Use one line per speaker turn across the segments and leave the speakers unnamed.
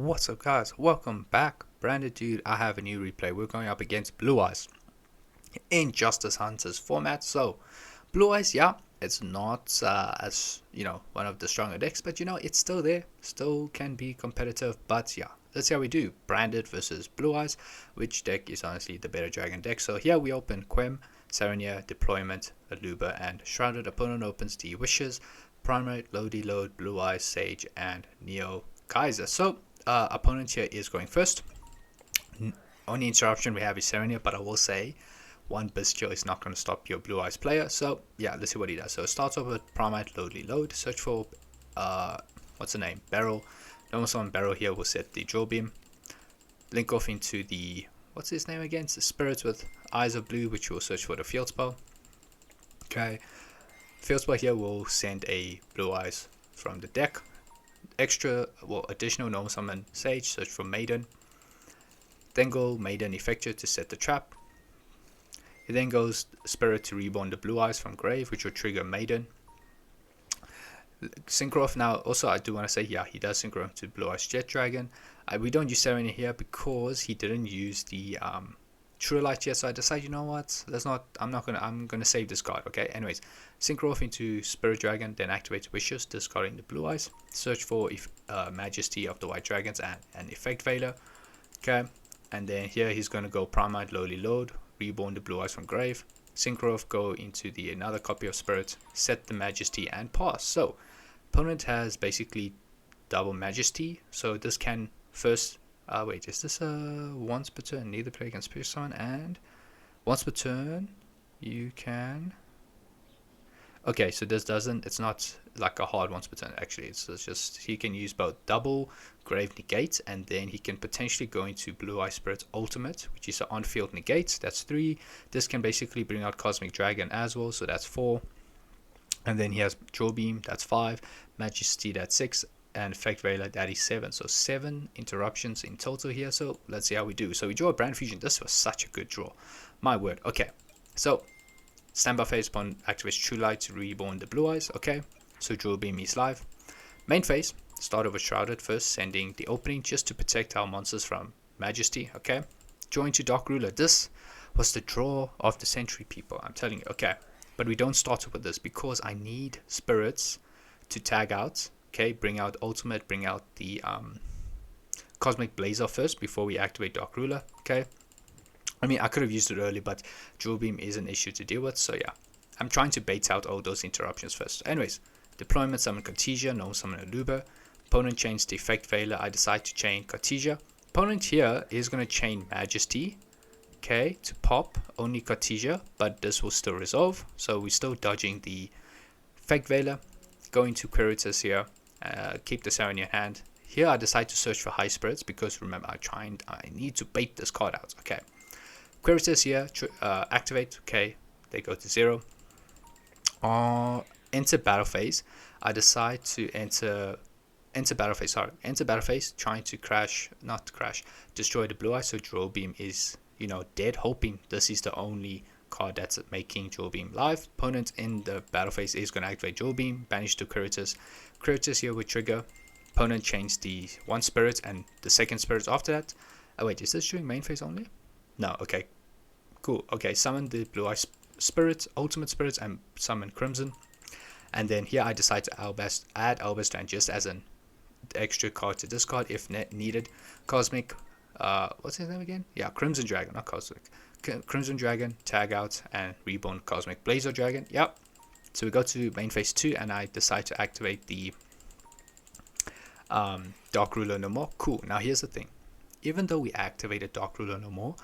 What's up, guys? Welcome back. Branded Dude, I have a new replay. We're going up against Blue Eyes in Justice Hunters format. So, Blue Eyes, yeah, it's not as, one of the stronger decks, but it's still there. Still can be competitive, but yeah. Let's see how we do. Branded versus Blue Eyes. Which deck is honestly the better dragon deck? So here we open Quem, Sarania, Deployment, Aluba, and Shrouded. Opponent opens the Wishes, Primite, Loady Load, Blue Eyes, Sage, and Neo Kaiser. So opponent here is going first. Only interruption we have is Serenia, but I will say one Bistio is not going to stop your Blue Eyes player. So yeah, let's see what he does. So it starts off with Primite, Loadly Load, search for what's the name, Barrel. Normal summon Barrel here will set the Draw Beam. Link off into the, what's his name again? The Spirits with Eyes of Blue, which will search for the Field Spell. Okay, Field Spell here will send a Blue Eyes from the deck. Additional normal summon Sage, search for Maiden. Then go Maiden Effector to set the trap. He then goes Spirit to reborn the Blue Eyes from Grave, which will trigger Maiden. Synchro off now. Also, I do want to say, yeah, he does synchro to Blue Eyes Jet Dragon. We don't use Serena here because he didn't use the True Light yet, so I decided, you know what, I'm gonna save this card. Okay, anyways, synchro off into Spirit Dragon, then activate Wishes, discarding the Blue Eyes. Search for Majesty of the White Dragons and an Effect Veiler. Okay, and then here he's gonna go Primite, Lowly Load, reborn the Blue Eyes from Grave. Synchro off, go into the another copy of Spirit, set the Majesty, and pass. So opponent has basically double Majesty, so this can first wait, is this a once per turn? Neither player can Spirit Summon, and once per turn you can. Okay, so this doesn't, it's not like a hard once per turn. Actually, it's just he can use both double Grave Negate, and then he can potentially go into Blue Eye Spirit's Ultimate, which is an on-field negate. That's 3. This can basically bring out Cosmic Dragon as well, so that's 4. And then he has Draw Beam, that's 5. Majesty, that's 6. And Effect Veiler, that is 7. So 7 interruptions in total here. So let's see how we do. So we draw a Brand Fusion. This was such a good draw. My word. Okay. So standby phase upon activates True Light to reborn the Blue Eyes. Okay. So Draw Beam is live. Main phase. Start over Shrouded first, sending the opening just to protect our monsters from Majesty. Okay. Draw into Dark Ruler. This was the draw of the century, people. I'm telling you. Okay. But we don't start with this because I need spirits to tag out. Okay, bring out Ultimate, bring out the Cosmic Blazer first before we activate Dark Ruler. Okay, I mean, I could have used it early, but Jewel Beam is an issue to deal with. So yeah, I'm trying to bait out all those interruptions first. Anyways, deployment, summon Cartesia, no summon Aluba. Opponent chains the Effect Veiler. I decide to chain Cartesia. Opponent here is going to chain Majesty. Okay, to pop only Cartesia, but this will still resolve. So we're still dodging the Effect Veiler. Going to Quiritus here. Keep the Sarenia in hand. Here I decide to search for High Spirits because remember I need to bait this card out. Okay, Quiritus here, activate. Okay, they go to 0. Enter battle phase. I decide to enter battle phase. Sorry, enter battle phase, trying to destroy the Blue Eye. So Draw Beam is dead. Hoping this is the only card that's making Draw Beam live. Opponent in the battle phase is going to activate Draw Beam, banish to Quiritus. Quiritus here will trigger. Opponent change the one spirit and the second spirit after that. Oh wait, is this during main phase only? No, okay. Cool. Okay, summon the Blue Eye Spirit, Ultimate Spirits, and summon Crimson. And then here I decide to add Albastrand just as an extra card to discard if needed. Cosmic, what's his name again? Yeah, Crimson Dragon, not Cosmic. Crimson Dragon, tag out, and reborn Cosmic Blazer Dragon. Yep. So we go to main phase 2, and I decide to activate the Dark Ruler no more. Cool. Now here's the thing. Even though we activated Dark Ruler no more,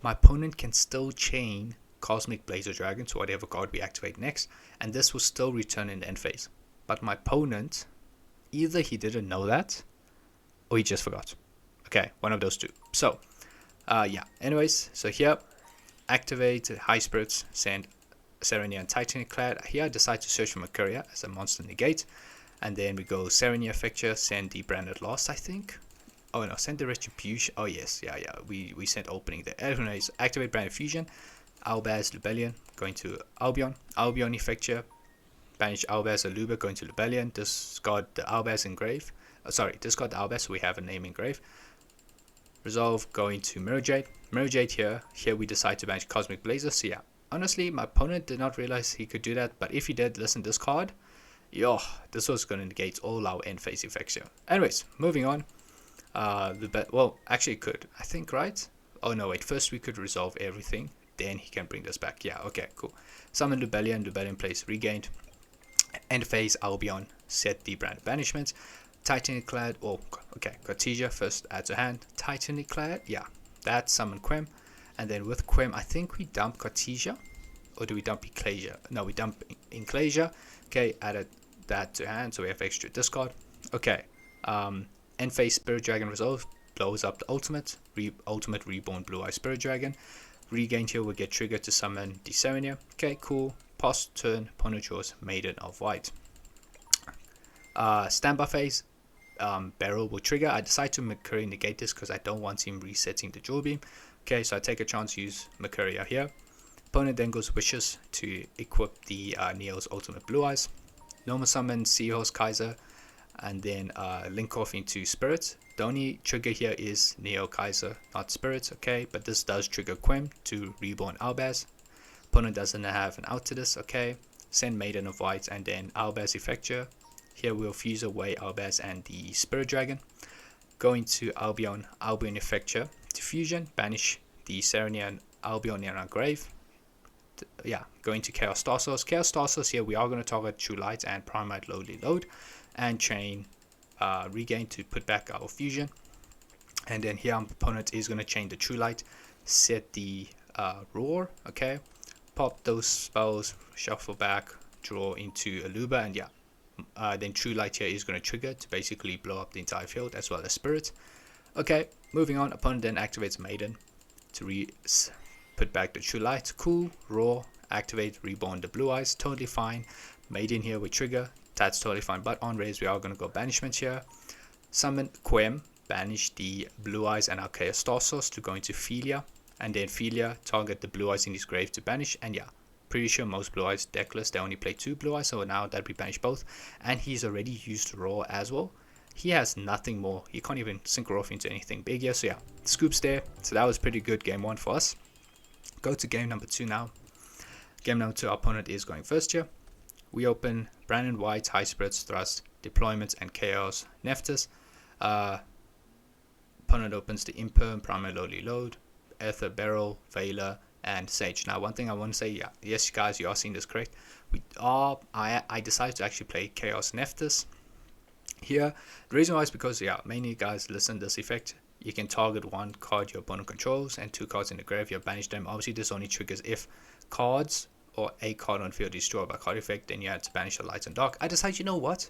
my opponent can still chain Cosmic Blazer Dragon to whatever card we activate next, and this will still return in the end phase. But my opponent, either he didn't know that, or he just forgot. Okay, one of those two. So, yeah. Anyways, so here, activate High Spirits, send Serenia and Titanic Clad. Here I decide to search for Mercuria as a monster negate. And then we go Serenia Effecture, send the Branded Lost, I think. Oh no, send the Retribution. Oh yes, yeah. We sent opening there. Anyways, activate Branded Fusion. Albaz Lubellion, going to Albion. Albion Effecture, banish Albaz Aluba, going to Lubellion. Discard the Albaz Engrave. Sorry, discard the Albas, so we have a name engraved. Resolve, going to Mirror Jade. Mirror Jade here we decide to banish Cosmic Blazer. So yeah, honestly, my opponent did not realize he could do that, but if he did, listen, this card, yo, this was going to negate all our end phase effects here. Anyways, moving on. Well, actually it could, I think, right? Oh no, wait, first we could resolve everything, then he can bring this back. Yeah, okay, cool. Summon Lubellion, Lubellion plays regained. End phase Albion, set the brand banishment. Titanic Clad, oh, okay, Cartesia first add to hand. Titanic Clad, yeah, that summon Quem. And then with Quem, I think we dump Cartesia. Or do we dump Ecclesia? No, we dump Ecclesia. Okay, added that to hand, so we have extra discard. Okay, end phase Spirit Dragon Resolve, blows up the ultimate. Ultimate Reborn Blue Eye Spirit Dragon. Regained here will get triggered to summon Deserenia. Okay, cool. Pass turn, opponent draws Maiden of White. Standby phase, Barrel will trigger. I decide to Mercury negate this because I don't want him resetting the Jaw Beam. Okay, so I take a chance, use Mercury here. Opponent then goes Wishes to equip the Neo's Ultimate Blue Eyes. Normal summon Seahorse Kaiser, and then link off into Spirit. The only trigger here is Neo Kaiser, not Spirit, okay, but this does trigger Quem to Reborn Albaz. Opponent doesn't have an out to this, okay. Send Maiden of White and then Albaz Effecture. Here we'll fuse away Albaz and the Spirit Dragon. Going to Albion Effecture to fusion, banish the Serenia and Albion in our grave. Yeah, going to Chaos Star Source. Chaos Star Source here we are going to target True Light and Primite Lowly Load and chain Regain to put back our fusion. And then here our opponent is going to chain the True Light, set the Roar, okay. Pop those spells, shuffle back, draw into Aluba, and yeah. Then True Light here is going to trigger to basically blow up the entire field as well as Spirit. Okay, moving on, opponent then activates Maiden to put back the True Light. Cool, Roar, activate, reborn the Blue Eyes, totally fine. Maiden here with trigger, that's totally fine. But on raise, we are going to go banishment here. Summon Quem, banish the Blue Eyes and our Chaos Star Source to go into Philia. And then Philia, target the Blue Eyes in his grave to banish, and yeah. Pretty sure most Blue Eyes deckless, they only play 2 Blue Eyes, so now that we banish both. And he's already used Roar as well. He has nothing more. He can't even synchro off into anything big here. So yeah, scoops there. So that was pretty good game 1 for us. Go to game number 2 now. Game number 2, our opponent is going first here. We open Brandon White, High Spirits, Thrust, Deployment, and Chaos Neftis. Opponent opens the Imperm, Primal Lowly Load, Aether Beryl, Veiler, and Sage. Now one thing I want to say, yeah, yes guys, you are seeing this correct. I decided to actually play Chaos Neftis here. The reason why is because, yeah, mainly guys, listen to this effect. You can target 1 card your opponent controls and 2 cards in the graveyard, banish them. Obviously this only triggers if cards or a card on field is destroyed by card effect, then you have to banish the light and dark. I decided, you know what,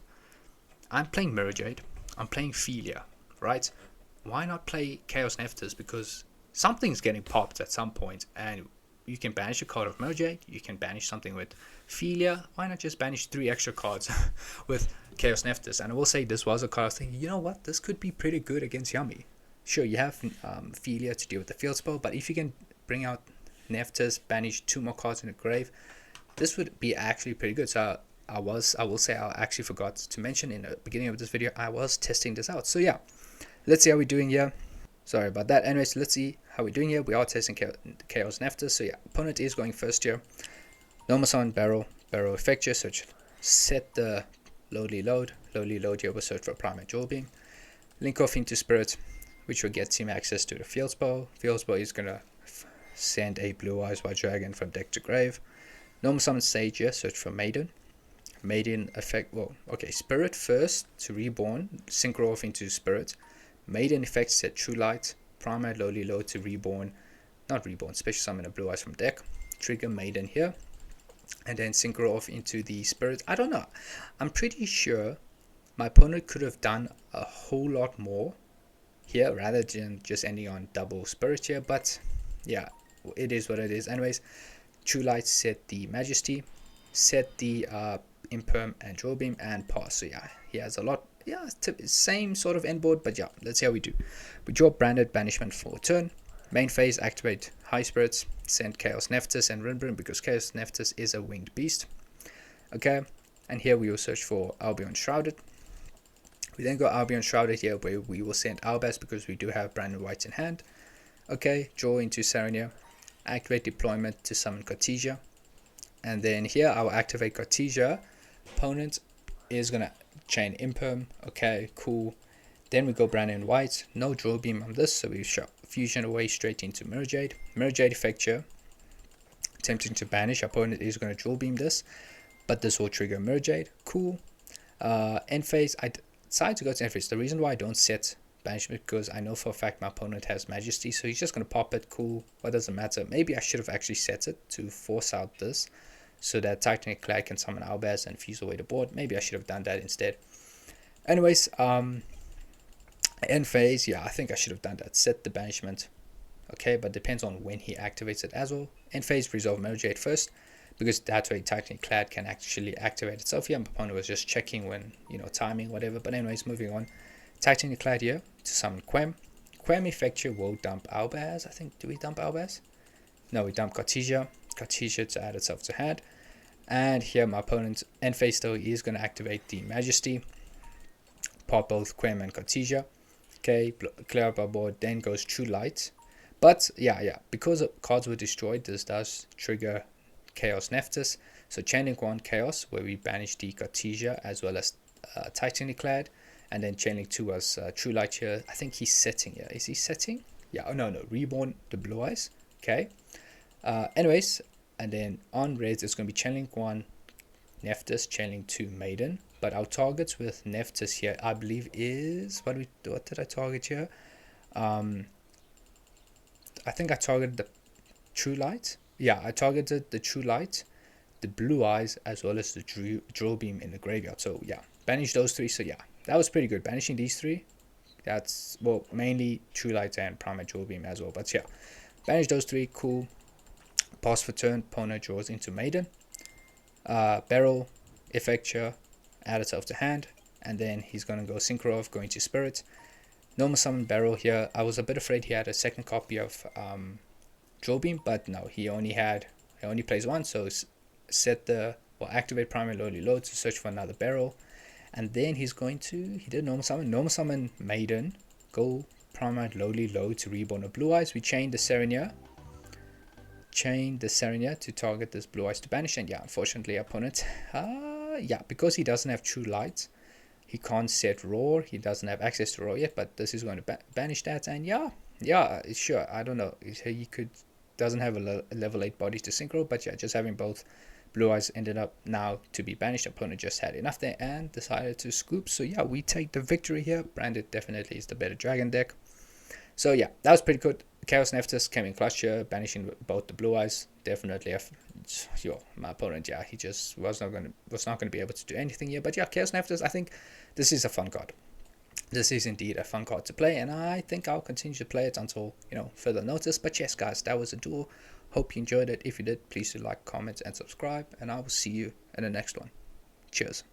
I'm playing Mirror Jade, I'm playing Philia, right? Why not play Chaos Neftis? Because something's getting popped at some point, and you can banish a card of Mirror Jade, you can banish something with Philia. Why not just banish 3 extra cards with Chaos Neftis? And I will say this was a card I was thinking, you know what, this could be pretty good against Yummy. Sure, you have Philia to deal with the field spell, but if you can bring out Neftis, banish 2 more cards in the grave, this would be actually pretty good. So I will say I actually forgot to mention in the beginning of this video, I was testing this out. So yeah, let's see how we're doing here. Sorry about that. Anyways, let's see how we're doing here. We are testing Chaos Neftis. So yeah, opponent is going first here. Normal summon Barrel Effecture, search, set the Lowly Load here, we'll search for Primate Jaw Beam. Link off into Spirit, which will get him access to the field spell. Field spell is gonna send a Blue Eyes White Dragon from deck to grave. Normal summon Sage here, search for Maiden effect, well, okay, Spirit first to reborn, synchro off into Spirit. Maiden effect, set True Light, Primate Lowly Load to special summon a Blue Eyes from deck, trigger Maiden here, and then synchro off into the Spirit. I don't know, I'm pretty sure my opponent could have done a whole lot more here rather than just ending on double Spirit here, but yeah, it is what it is. Anyways, True Light, set the Majesty, set the Imperm and Draw Beam, and pass. So yeah, he has a lot. Yeah, same sort of end board, but yeah, let's see how we do. We draw Branded Banishment for turn. Main phase, activate High Spirits, send Chaos Neftis and Rinbrin because Chaos Neftis is a winged beast. Okay, and here we will search for Albion Shrouded. We then go Albion Shrouded here, where we will send Albaz because we do have Branded Whites in hand. Okay, draw into Sarania, activate deployment to summon Cartesia, and then here I will activate Cartesia. Opponent is gonna chain Imperm. Okay, cool. Then we go Branded White, no draw beam on this, so we shot Fusion away straight into Mirrorjade. Mirrorjade effect here, attempting to banish. Opponent is gonna draw beam this, but this will trigger Mirrorjade. Cool. End phase, I decided to go to end phase. The reason why I don't set banishment because I know for a fact my opponent has Majesty, so he's just gonna pop it. Cool, what does it matter? Maybe I should have actually set it to force out this, so that Titanic Clad can summon Albaz and fuse away the board. Maybe I should have done that instead. Anyways, end phase, yeah, I think I should have done that. Set the banishment. Okay, but depends on when he activates it as well. End phase, resolve Mirrorjade first, because that way Titanic Clad can actually activate itself here. My opponent was just checking when, timing, whatever. But anyways, moving on. Titanic Clad here to summon Quem. Quem effect here will dump Albaz. I think, do we dump Albaz? No, we dump Cartesia. Cartesia to add itself to hand. And here my opponent's end phase though, he is going to activate the Majesty. Pop both Quem and Cartesia. Okay, clear up our board, then goes True Light. But yeah, because cards were destroyed, this does trigger Chaos Nephthys. So Chainlink 1 Chaos, where we banish the Cartesia as well as Titanic Clad. And then Chainlink 2 was True Light here. I think he's setting here. Is he setting? Yeah, oh no, Reborn the Blue Eyes. Okay. Anyways, and then on reds, it's going to be Chainlink 1 Nephthys, Chainlink 2 Maiden. But our targets with Nephthys here, I believe, is what did I target here? I think I targeted the True Light. Yeah, I targeted the True Light, the Blue Eyes, as well as the Drill Beam in the graveyard. So yeah, banish those three. So yeah, that was pretty good. Banishing these three. That's, well, mainly True Light and Primite Drill Beam as well. But yeah, banish those three. Cool. Pass for turn. Opponent draws into Maiden. Barrel effect here. Add itself to hand. And then he's going to go Synchro off, going to Spirit. Normal summon Barrel here. I was a bit afraid he had a second copy of Drill Beam, but no, he only plays one. So activate Primary Lowly Low to search for another Barrel, and then he did normal summon Maiden, go Primary Lowly Low to reborn a Blue Eyes. We chain the Serenia to target this Blue Eyes to banish, and yeah, unfortunately opponent, because he doesn't have True Light, he can't set Roar. He doesn't have access to Roar yet, but this is going to banish that. And yeah, sure. I don't know. He doesn't have a level 8 body to synchro, but yeah, just having both Blue Eyes ended up now to be banished. Opponent just had enough there and decided to scoop. So yeah, we take the victory here. Branded definitely is the better dragon deck. So yeah, that was pretty good. Chaos Nephthys came in clutch here, banishing both the Blue Eyes. Definitely, my opponent, yeah, he just was not going to be able to do anything here. But yeah, Chaos Nephthys, I think this is a fun card. This is indeed a fun card to play, and I think I'll continue to play it until further notice. But yes, guys, that was a duel. Hope you enjoyed it. If you did, please do like, comment, and subscribe, and I will see you in the next one. Cheers.